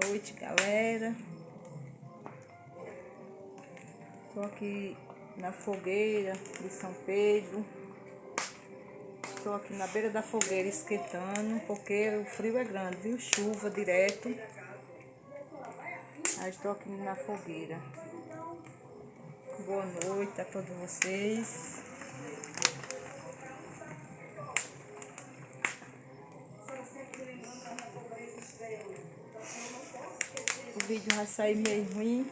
noite, galera. Tô aqui na fogueira de São Pedro. Estou aqui na beira da fogueira esquentando, porque o frio é grande, viu? Chuva direto. Aí estou aqui na fogueira. Boa noite a todos vocês. O vídeo vai sair meio ruim,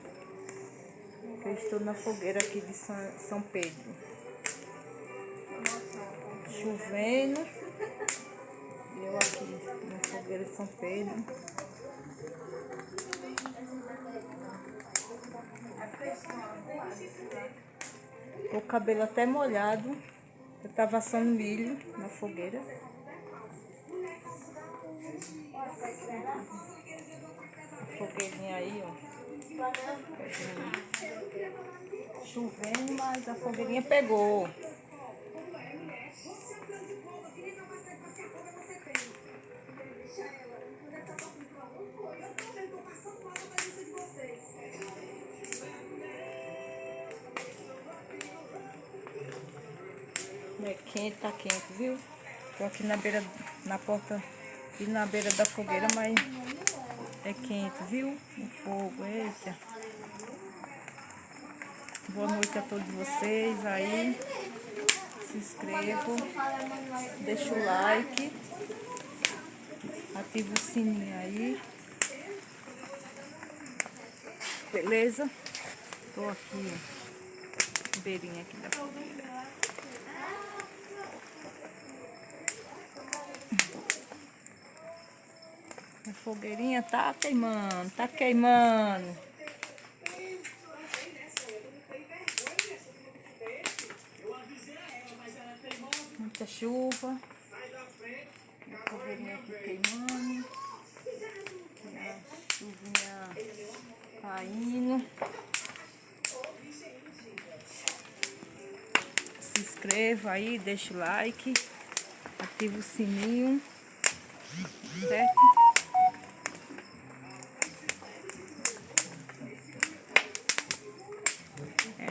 porque eu estou na fogueira aqui de São Pedro. Chovendo. E eu aqui na fogueira de São Pedro. O cabelo até molhado. Eu tava assando milho na fogueira. A fogueirinha aí, ó. Chovendo, mas a fogueirinha pegou. É quente, tá quente, viu? Tô aqui na beira, na porta e na beira da fogueira, mas é quente, viu? O fogo, eita. Boa noite a todos vocês aí. Se inscrevam, deixa o like, ativa o sininho aí. Beleza? Tô aqui, ó, beirinha aqui da fogueira. A fogueirinha tá queimando, tá queimando. Muita chuva. A fogueirinha aqui queimando. A chuvinha caindo. Se inscreva aí, deixa o like, ativa o sininho, certo?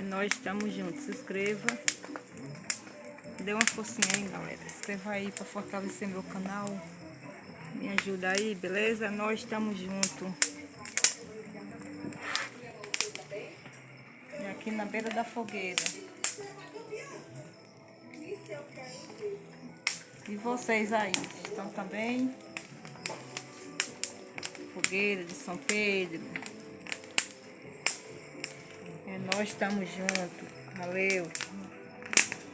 Nós estamos juntos. Se inscreva, dê uma forcinha aí, galera. Se inscreva aí para fortalecer meu canal. Me ajuda aí, beleza? Nós estamos juntos. E aqui na beira da fogueira. E vocês aí, estão também? Fogueira de São Pedro. Nós estamos juntos. Valeu.